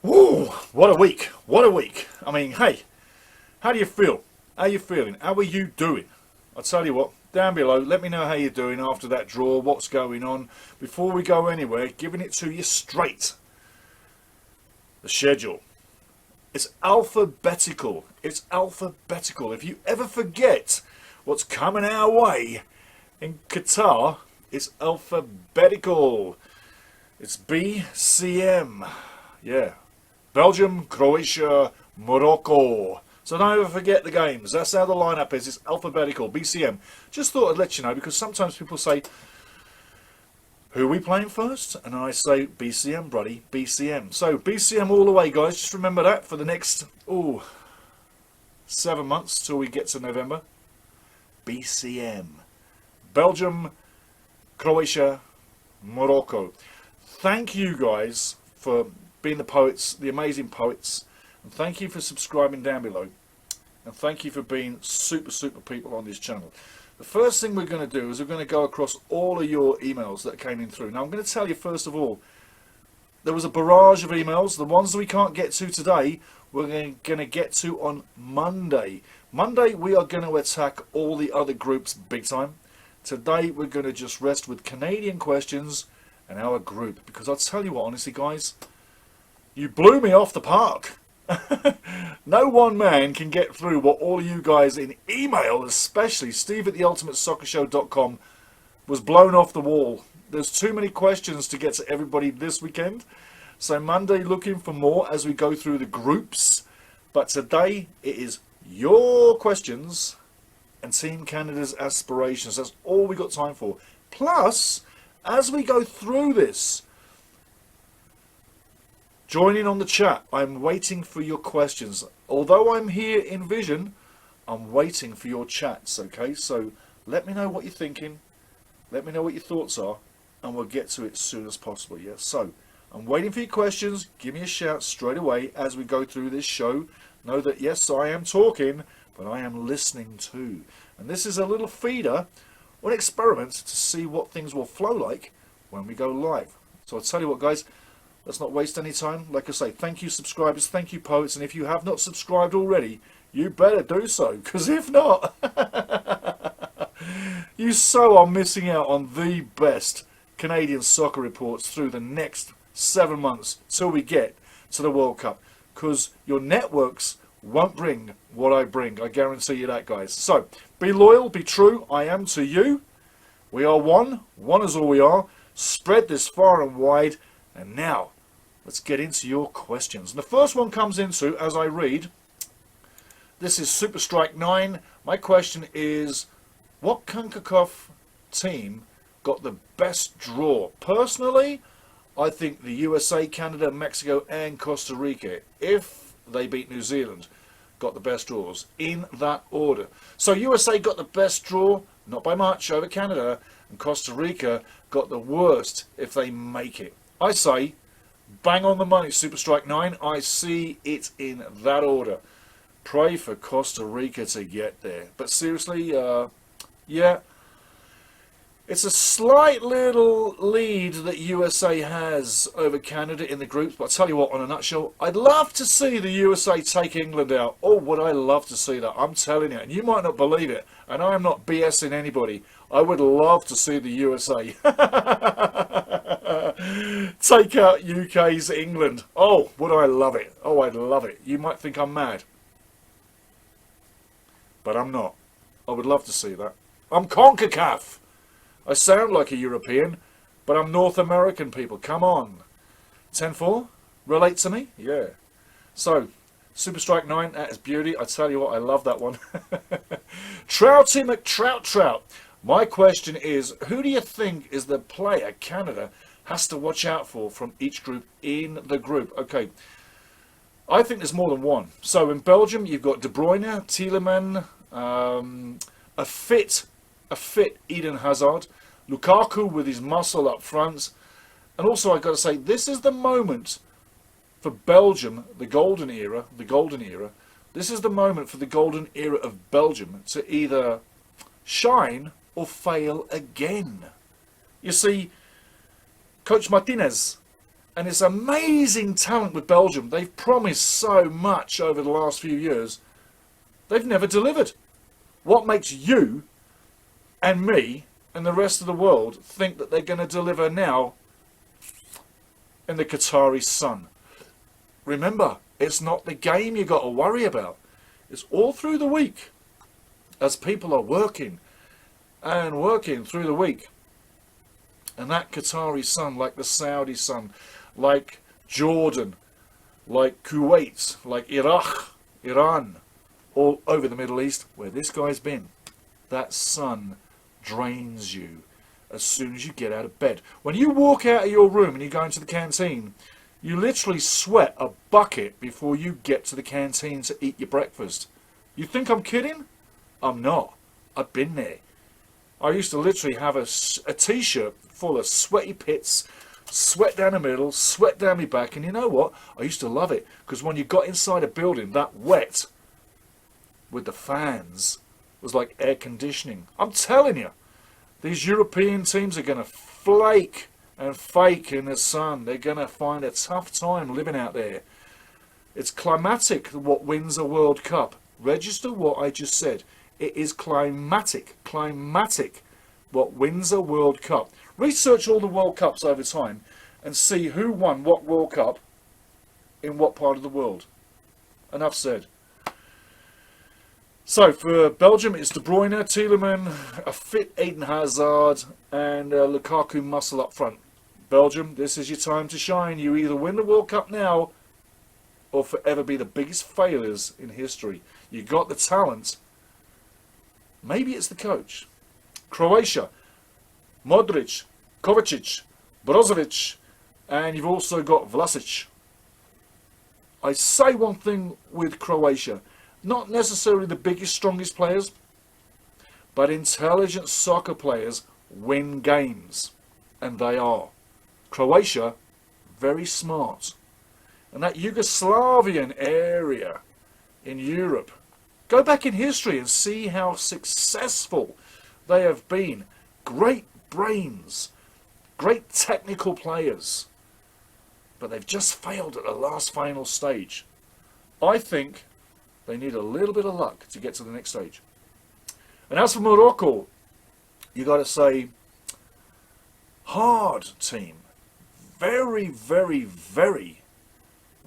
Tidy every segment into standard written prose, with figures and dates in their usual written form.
Ooh, what a week! What a week! I mean, hey, how do you feel? How you feeling? How are you doing? I'll tell you what, down below, let me know how you're doing after that draw, what's going on. Before we go anywhere, giving it to you straight. The schedule. It's alphabetical. It's alphabetical. If you ever forget what's coming our way in Qatar, it's alphabetical. It's BCM. Yeah. Belgium, Croatia, Morocco. So don't ever forget the games. That's how the lineup is. It's alphabetical. BCM. Just thought I'd let you know because sometimes people say, who are we playing first? And I say, BCM, buddy. BCM. So BCM all the way, guys. Just remember that for the next, 7 months till we get to November. BCM. Belgium, Croatia, Morocco. Thank you guys for being the poets, the amazing poets. And thank you for subscribing down below. And thank you for being super people on this channel. The first thing we're going to do is we're going to go across all of your emails that came in through. Now I'm going to tell you first of all, there was a barrage of emails. The ones that we can't get to today, we're going to get to on Monday. Monday we are going to attack all the other groups big time. Today we're going to just rest with Canadian questions and our group. Because I'll tell you what, honestly guys, you blew me off the park. No one man can get through what all of you guys in email, especially Steve at theultimatesoccershow.com, was blown off the wall. There's too many questions to get to everybody this weekend. So Monday looking for more as we go through the groups. But today it is your questions and Team Canada's aspirations. That's all we got time for. Plus, as we go through this, joining on the chat, I'm waiting for your questions. Although I'm here in vision, I'm waiting for your chats, okay? So let me know what you're thinking. Let me know what your thoughts are, and we'll get to it as soon as possible, yeah? So I'm waiting for your questions. Give me a shout straight away as we go through this show. Know that, yes, I am talking, but I am listening too. And this is a little feeder or an experiment to see what things will flow like when we go live. So I'll tell you what, guys, let's not waste any time. Like I say, thank you subscribers, thank you poets, and if you have not subscribed already, you better do so, because if not, you so are missing out on the best Canadian soccer reports through the next 7 months till we get to the World Cup, because your networks won't bring what I bring. I guarantee you that, guys. So be loyal, be true. I am to you. We are one. One is all we are. Spread this far and wide. And now, let's get into your questions. And the first one comes into, as I read, this is Super Strike 9. My question is, what CONCACAF team got the best draw? Personally, I think the USA, Canada, Mexico, and Costa Rica, if they beat New Zealand, got the best draws in that order. So USA got the best draw, not by much, over Canada, and Costa Rica got the worst if they make it. I say, bang on the money, Super Strike 9. I see it in that order. Pray for Costa Rica to get there. But seriously, yeah, it's a slight little lead that USA has over Canada in the groups. But I'll tell you what, on a nutshell, I'd love to see the USA take England out. Oh, would I love to see that. I'm telling you, and you might not believe it, and I am not BSing anybody. I would love to see the USA take out UK's England. Oh, would I love it. Oh, I'd love it. You might think I'm mad, but I'm not. I would love to see that. I'm CONCACAF. I sound like a European, but I'm North American, people. Come on. 10-4? Relate to me? Yeah. So, Super Strike 9, that is beauty. I tell you what, I love that one. Trouty McTrout. My question is, who do you think is the player Canada has to watch out for from each group in the group? Okay, I think there's more than one. So in Belgium, you've got De Bruyne, Tielemans, a fit Eden Hazard, Lukaku with his muscle up front. And also I've got to say, this is the moment for Belgium, the golden era. This is the moment for the golden era of Belgium to either shine or fail again. You see, Coach Martinez And it's amazing talent with Belgium. They've promised so much over the last few years. They've never delivered. What makes you and me and the rest of the world think that they're going to deliver now in the Qatari sun? Remember, it's not the game you got to worry about. It's all through the week as people are working and working through the week. And that Qatari sun, like the Saudi sun, like Jordan, like Kuwait, like Iraq, Iran, all over the Middle East, where this guy's been, that sun drains you as soon as you get out of bed. When you walk out of your room and you go into the canteen, you literally sweat a bucket before you get to the canteen to eat your breakfast. You think I'm kidding? I'm not. I've been there. I used to literally have a t-shirt full of sweaty pits, sweat down the middle, sweat down my back, and you know what? I used to love it, because when you got inside a building that wet with the fans, it was like air conditioning. I'm telling you, these European teams are going to flake and fake in the sun. They're going to find a tough time living out there. It's climatic what wins a World Cup. Register what I just said. It is climatic what wins a World Cup. Research all the World Cups over time and see who won what World Cup in what part of the world. Enough said. So for Belgium, it's De Bruyne, Tielemans, a fit Eden Hazard, and Lukaku muscle up front. Belgium, this is your time to shine. You either win the World Cup now or forever be the biggest failures in history. You got the talent. Maybe it's the coach. Croatia, Modric, Kovacic, Brozovic, and you've also got Vlasic. I say one thing with Croatia. Not necessarily the biggest, strongest players, but intelligent soccer players win games. And they are. Croatia, very smart. And that Yugoslavian area in Europe, go back in history and see how successful they have been. Great brains, great technical players, but they've just failed at the last final stage. I think they need a little bit of luck to get to the next stage. And as for Morocco, you got to say, hard team. Very, very, very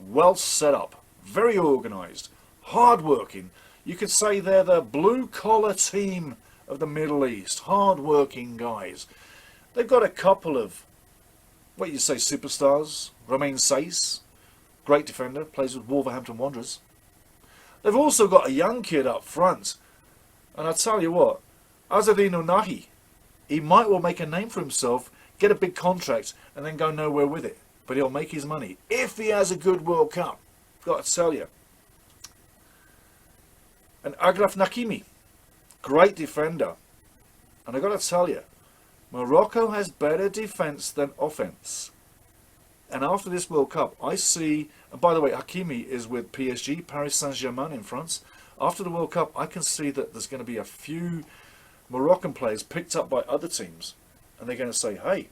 well set up. Very organised. Hard working. You could say they're the blue-collar team of the Middle East. Hard-working guys. They've got a couple of, what you say, superstars. Romain Saiss, great defender, plays with Wolverhampton Wanderers. They've also got a young kid up front. And I tell you what, Azzedine Ounahi, he might well make a name for himself, get a big contract, and then go nowhere with it. But he'll make his money if he has a good World Cup. Got to tell you. And Agraf Hakimi, great defender. And I've got to tell you, Morocco has better defence than offence. And after this World Cup, I see, and by the way, Hakimi is with PSG, Paris Saint-Germain in France. After the World Cup, I can see that there's going to be a few Moroccan players picked up by other teams. And they're going to say, hey,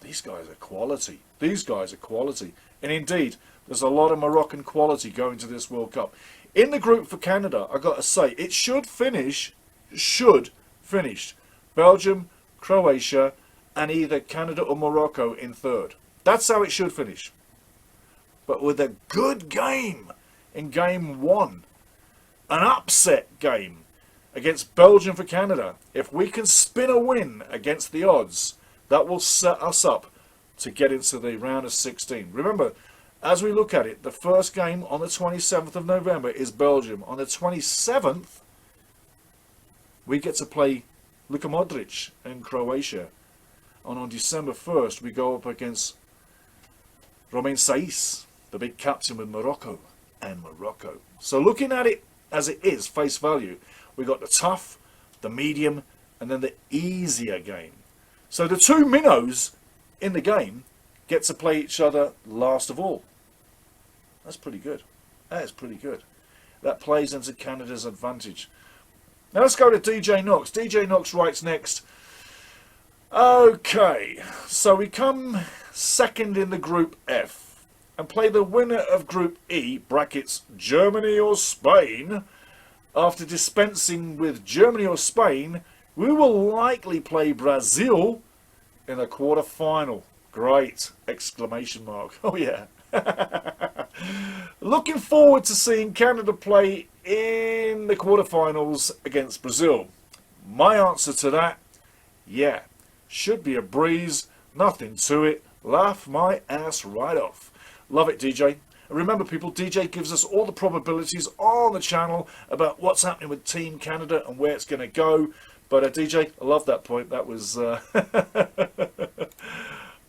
these guys are quality. These guys are quality. And indeed, there's a lot of Moroccan quality going to this World Cup. In the group for Canada, I've got to say, it should finish, Belgium, Croatia, and either Canada or Morocco in third. That's how it should finish. But with a good game in game one, an upset game against Belgium for Canada, if we can spin a win against the odds, that will set us up to get into the round of 16. Remember, as we look at it, the first game on the 27th of November is Belgium. On the 27th, we get to play Luka Modric in Croatia. And on December 1st, we go up against Romain Saiss, the big captain with Morocco and Morocco. So looking at it as it is, face value, we got the tough, the medium, and then the easier game. So the two minnows in the game get to play each other last of all. That's pretty good. That is pretty good. That plays into Canada's advantage. Now let's go to DJ Knox. DJ Knox writes next, Okay, so we come second in the Group F and play the winner of Group E, brackets Germany or Spain. After dispensing with Germany or Spain, we will likely play Brazil in a quarter-final. Great! Exclamation mark. Oh yeah. Looking forward to seeing Canada play in the quarterfinals against Brazil. My answer to that, yeah, should be a breeze, nothing to it, laugh my ass right off. Love it, DJ. And remember people, DJ gives us all the probabilities on the channel about what's happening with Team Canada and where it's going to go. But DJ, I love that point. That was...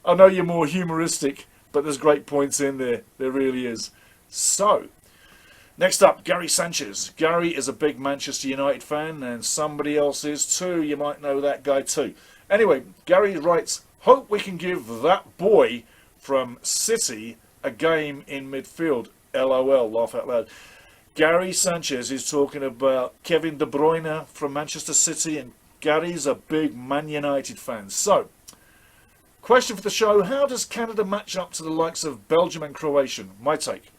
I know you're more humoristic, but there's great points in there. There really is. So, next up, Gary Sanchez. Gary is a big Manchester United fan, and somebody else is too. You might know that guy too. Anyway, Gary writes, hope we can give that boy from City a game in midfield. LOL, laugh out loud. Gary Sanchez is talking about Kevin De Bruyne from Manchester City, and Gary's a big Man United fan. So, question for the show, how does Canada match up to the likes of Belgium and Croatia? My take.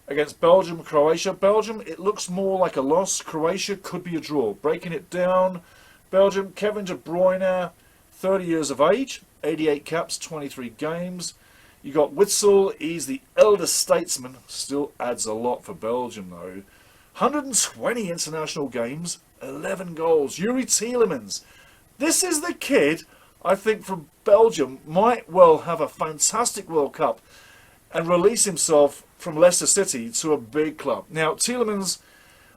Against Belgium and Croatia, Belgium, it looks more like a loss. Croatia could be a draw. Breaking it down, Belgium, Kevin De Bruyne, 30 years of age, 88 caps, 23 games. You got Witsel, he's the elder statesman, still adds a lot for Belgium though. 120 international games, 11 goals. Yuri Tielemans, this is the kid I think from Belgium might well have a fantastic World Cup and release himself from Leicester City to a big club. Now, Tielemans,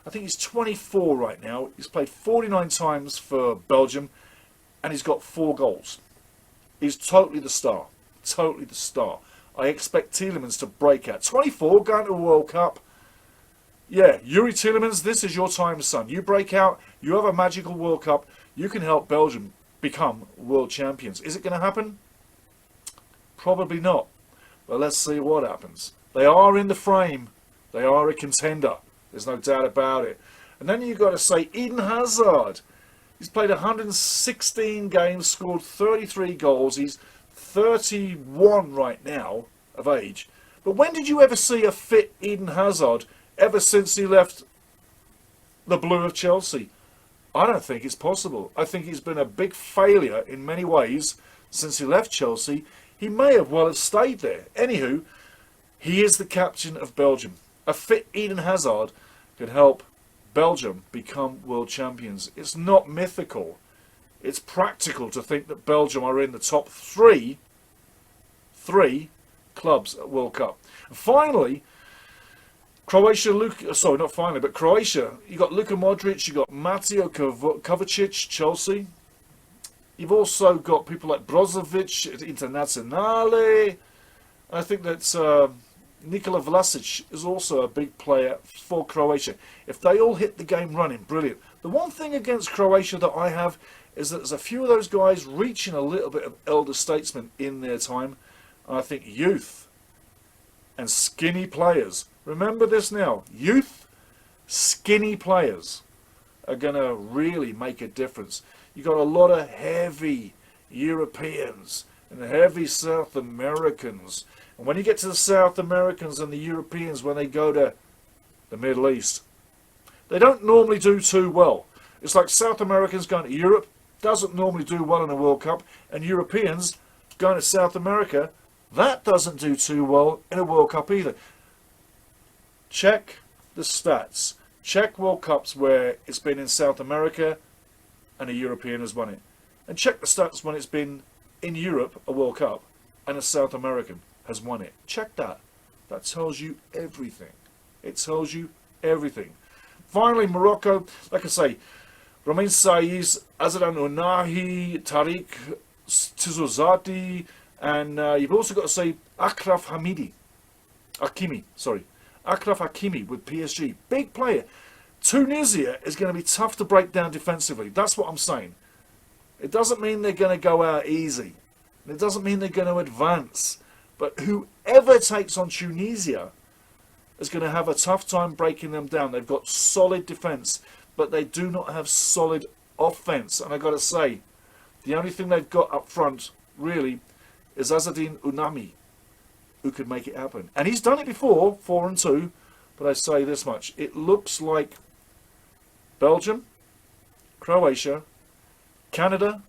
I think he's 24 right now. He's played 49 times for Belgium and he's got 4 goals. He's totally the star. Totally the star. I expect Tielemans to break out. 24, going to a World Cup. Yeah, Yuri Tielemans, this is your time, son. You break out, you have a magical World Cup, you can help Belgium become world champions. Is it going to happen? Probably not. But let's see what happens. They are in the frame. They are a contender. There's no doubt about it. And then you've got to say Eden Hazard. He's played 116 games, scored 33 goals. He's 31 right now of age. But when did you ever see a fit Eden Hazard ever since he left the blue of Chelsea? I don't think it's possible. I think he's been a big failure in many ways since he left Chelsea. He may have well have stayed there. Anywho, he is the captain of Belgium. A fit Eden Hazard could help Belgium become world champions. It's not mythical. It's practical to think that Belgium are in the top three clubs at World Cup. And finally, Croatia, Croatia, you got Luka Modric, you got Mateo Kovacic, Chelsea. You've also got people like Brozovic at Internazionale. I think that Nikola Vlasic is also a big player for Croatia. If they all hit the game running, brilliant. The one thing against Croatia that I have is that there's a few of those guys reaching a little bit of elder statesman in their time. And I think youth and skinny players, remember this now, youth, skinny players are going to really make a difference. You got a lot of heavy Europeans and heavy South Americans. And when you get to the South Americans and the Europeans, when they go to the Middle East, they don't normally do too well. It's like South Americans going to Europe, doesn't normally do well in a World Cup, and Europeans going to South America, that doesn't do too well in a World Cup either. Check the stats. Check World Cups where it's been in South America and a European has won it. And check the stats when it's been in Europe, a World Cup, and a South American has won it. Check that. That tells you everything. It tells you everything. Finally, Morocco, like I say, Romain Saiz, Azadane Ounahi, Tariq Tizozati, and you've also got to say Achraf Hakimi with PSG. Big player. Tunisia is going to be tough to break down defensively. That's what I'm saying. It doesn't mean they're going to go out easy. It doesn't mean they're going to advance. But whoever takes on Tunisia is going to have a tough time breaking them down. They've got solid defence, but they do not have solid offence. And I've got to say, The only thing they've got up front, really, is Azadine Unami, who could make it happen. And he's done it before, 4-2, but I say this much. It looks like Belgium, Croatia, Canada,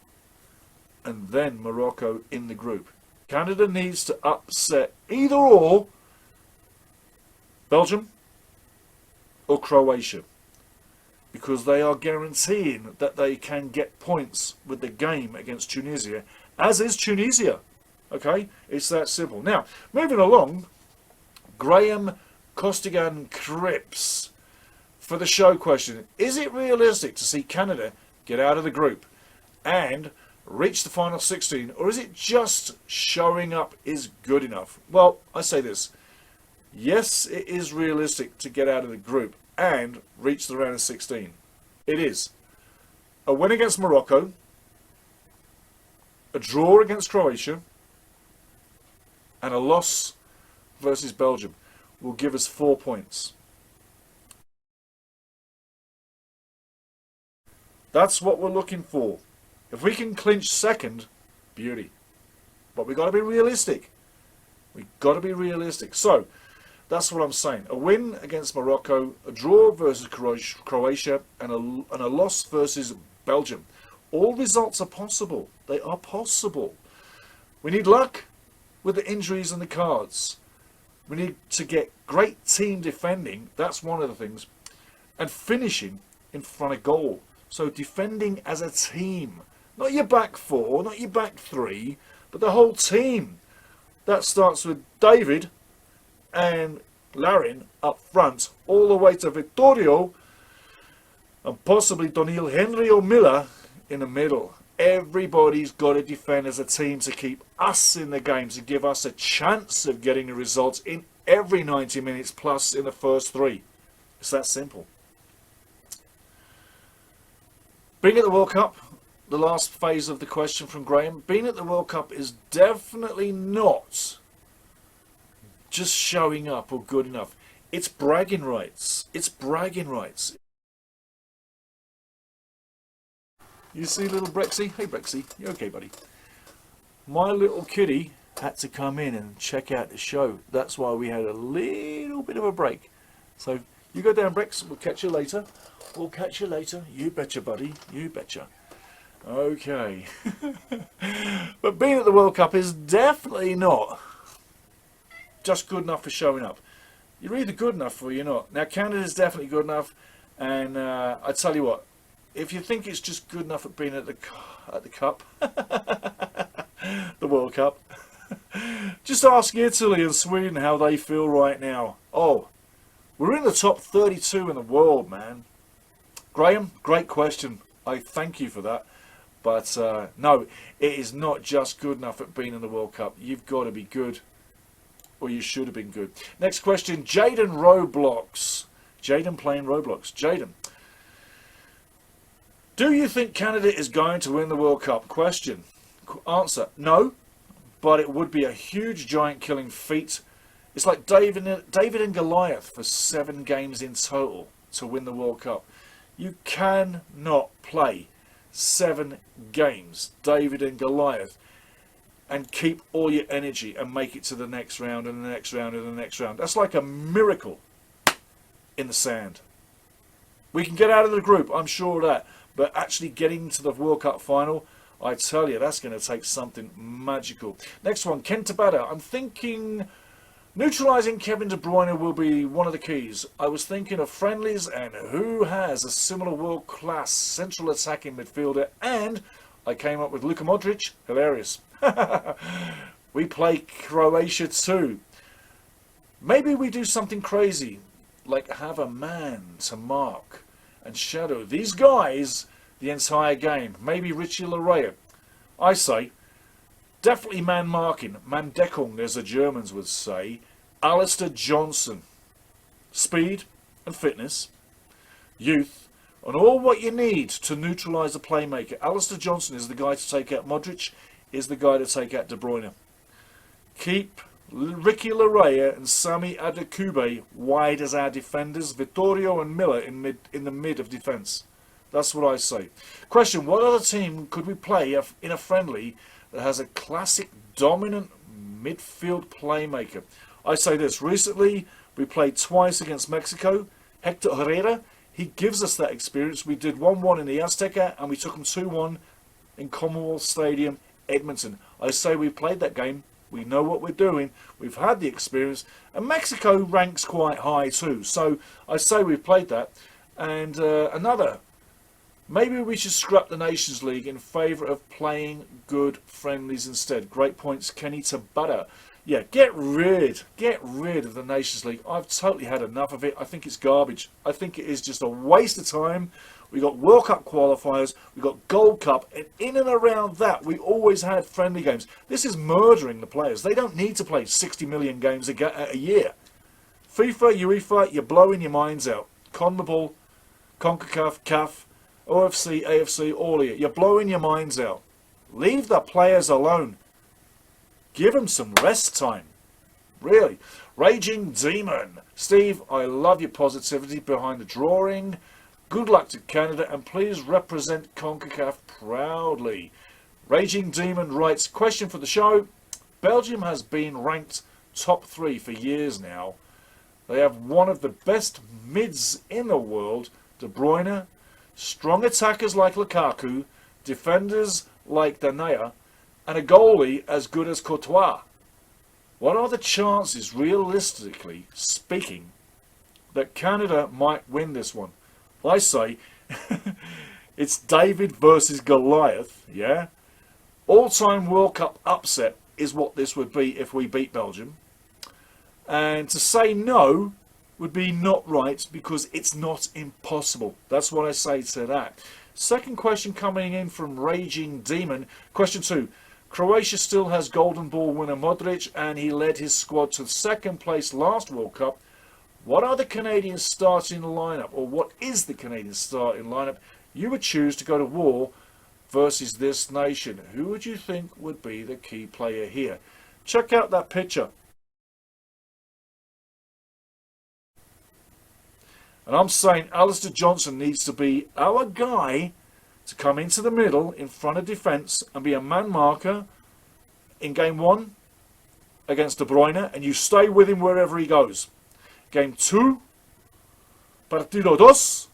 and then Morocco in the group. Canada needs to upset either or Belgium or Croatia, because they are guaranteeing that they can get points with the game against Tunisia, as is Tunisia. Okay, it's that simple. Now, moving along, Graham Costigan Cripps for the show question: is it realistic to see Canada get out of the group and reach the final 16, or is it just showing up is good enough? Well, I say this: yes, it is realistic to get out of the group and reach the round of 16. It is. A win against Morocco, a draw against Croatia, and a loss versus Belgium will give us 4 points. That's what we're looking for. If we can clinch second, beauty. But we've got to be realistic. We've got to be realistic. So, that's what I'm saying. A win against Morocco, a draw versus Croatia, and a loss versus Belgium. All results are possible. They are possible. We need luck with the injuries and the cards. We need to get great team defending. That's one of the things. And finishing in front of goal. So defending as a team. Not your back four, not your back three, but the whole team. That starts with David and Larin up front, all the way to Vittorio and possibly Doniel Henry or Miller in the middle. Everybody's got to defend as a team to keep us in the game, to give us a chance of getting the results in every 90 minutes plus in the first 3. It's that simple. Being at the World Cup, the last phase of the question from Graham, being at the World Cup is definitely not just showing up or good enough. It's bragging rights. It's bragging rights. You see little Brexy? Hey Brexy, you okay buddy? My little kitty had to come in and check out the show. That's why we had a little bit of a break. So you go down, Brex. We'll catch you later. We'll catch you later. You betcha, buddy. You betcha. Okay. But being at the World Cup is definitely not just good enough for showing up. You're either good enough or you're not. Now, Canada's definitely good enough. And I tell you what, if you think it's just good enough at being at the Cup, the World Cup, just ask Italy and Sweden how they feel right now. Oh, we're in the top 32 in the world, man. Graham, great question. I thank you for that. But no, it is not just good enough at being in the World Cup. You've got to be good, or you should have been good. Next question, Jaden Roblox. Jaden playing Roblox. Jaden, do you think Canada is going to win the World Cup? Question. Answer, no, but it would be a huge giant killing feat. It's like David and Goliath for 7 games in total to win the World Cup. You cannot play 7 games, David and Goliath, and keep all your energy and make it to the next round and the next round and the next round. That's like a miracle in the sand. We can get out of the group, I'm sure of that, but actually getting to the World Cup final, I tell you, that's going to take something magical. Next one, Ken Tabata. I'm thinking neutralising Kevin De Bruyne will be one of the keys. I was thinking of friendlies and who has a similar world-class central attacking midfielder, and I came up with Luka Modric. Hilarious. We play Croatia too. Maybe we do something crazy, like have a man to mark and shadow these guys the entire game. Maybe Richie Larea. I say, definitely man marking, man Deckung, as the Germans would say. Alistair Johnson. Speed and fitness, youth, and all what you need to neutralise the playmaker. Alistair Johnson is the guy to take out Modric, is the guy to take out De Bruyne. Keep Ricky Larea and Sami Adekube wide as our defenders. Vittorio and Miller in the mid of defence. That's what I say. Question, what other team could we play in a friendly that has a classic dominant midfield playmaker? I say this, recently we played twice against Mexico. Hector Herrera, he gives us that experience. We did 1-1 in the Azteca and we took them 2-1 in Commonwealth Stadium, Edmonton. I say we played that game. We know what we're doing. We've had the experience. And Mexico ranks quite high too. So I say we've played that. And maybe we should scrap the Nations League in favour of playing good friendlies instead. Great points, Kenny Tabata. Yeah, get rid of the Nations League. I've totally had enough of it. I think it's garbage. I think it is just a waste of time. We got World Cup qualifiers, we got Gold Cup, and in and around that, we always had friendly games. This is murdering the players. They don't need to play 60 million games a year. FIFA, UEFA, you're blowing your minds out. CONMEBOL, CONCACAF, CAF, OFC, AFC, all of you. You're blowing your minds out. Leave the players alone. Give them some rest time. Really. Raging Demon. Steve, I love your positivity behind the drawing. Good luck to Canada and please represent CONCACAF proudly. Raging Demon writes, question for the show. Belgium has been ranked top 3 for years now. They have one of the best mids in the world, De Bruyne, strong attackers like Lukaku, defenders like Danaya, and a goalie as good as Courtois. What are the chances, realistically speaking, that Canada might win this one? I say it's David versus Goliath, yeah? All-time World Cup upset is what this would be if we beat Belgium. And to say no would be not right because it's not impossible. That's what I say to that. Second question coming in from Raging Demon. Question 2. Croatia still has Golden Ball winner Modric and he led his squad to second place last World Cup. What are the Canadian starting lineup, or what is the Canadian starting lineup you would choose to go to war versus this nation? Who would you think would be the key player here? Check out that picture. And I'm saying Alistair Johnson needs to be our guy to come into the middle in front of defence and be a man marker in game 1 against De Bruyne, and you stay with him wherever he goes. Game 2, Partido 2,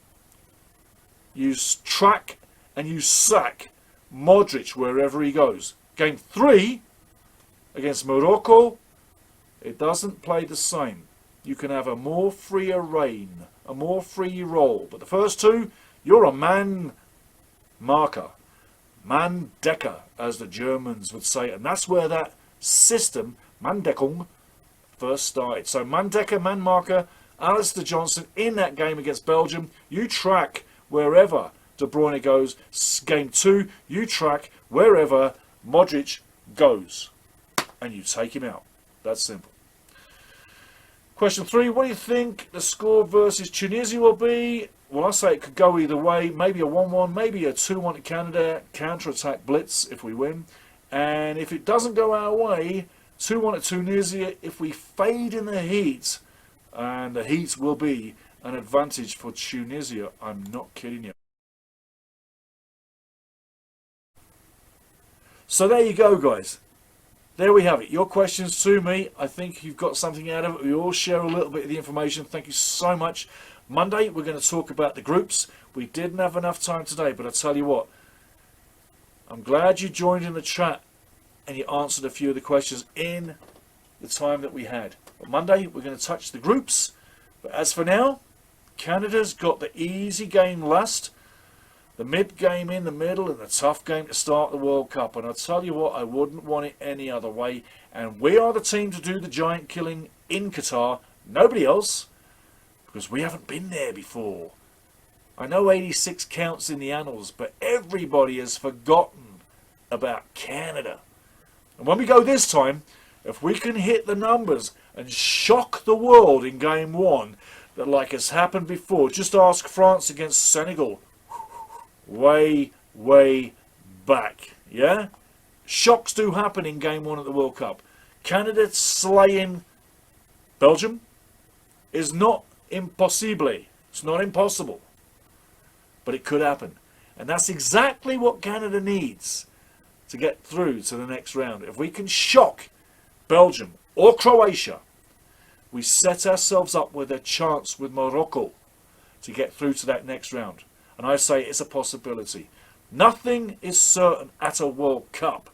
you track and you sack Modric wherever he goes. Game 3, against Morocco, it doesn't play the same. You can have a more freer reign, a more free roll. But the first 2, you're a man marker. Mandecker, as the Germans would say. And that's where that system, Mandeckung, first started. So Mandecker, man marker, Alistair Johnson in that game against Belgium. You track wherever De Bruyne goes. Game 2, you track wherever Modric goes. And you take him out. That's simple. Question 3, what do you think the score versus Tunisia will be? Well, I say it could go either way. Maybe a 1-1, maybe a 2-1 to Canada. Counter-attack blitz if we win. And if it doesn't go our way, 2-1 to Tunisia if we fade in the heat. And the heat will be an advantage for Tunisia. I'm not kidding you. So there you go, guys. There we have it. Your questions to me. I think you've got something out of it. We all share a little bit of the information. Thank you so much. Monday, we're going to talk about the groups. We didn't have enough time today, but I tell you what, I'm glad you joined in the chat and you answered a few of the questions in the time that we had. But Monday, we're going to touch the groups. But as for now, Canada's got the easy game last, the mid game in the middle, and the tough game to start the World Cup. And I tell you what, I wouldn't want it any other way. And we are the team to do the giant killing in Qatar. Nobody else. Because we haven't been there before. I know 86 counts in the annals, but everybody has forgotten about Canada. And when we go this time, if we can hit the numbers and shock the world in game 1, that like has happened before, just ask France against Senegal. Way back. Yeah? Shocks do happen in game 1 at the World Cup. Canada slaying Belgium is not impossible. It's not impossible. but it could happen. And that's exactly what Canada needs to get through to the next round. If we can shock Belgium or Croatia, we set ourselves up with a chance with Morocco to get through to that next round. And I say it's a possibility. Nothing is certain at a World Cup.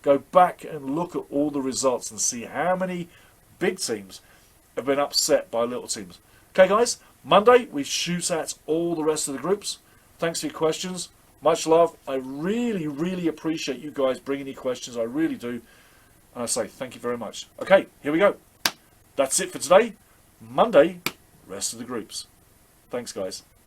Go back and look at all the results and see how many big teams have been upset by little teams. Okay, guys, Monday we shoot at all the rest of the groups. Thanks for your questions. Much love. I really, really appreciate you guys bringing your questions. I really do. And I say thank you very much. Okay, here we go. That's it for today. Monday, rest of the groups. Thanks, guys.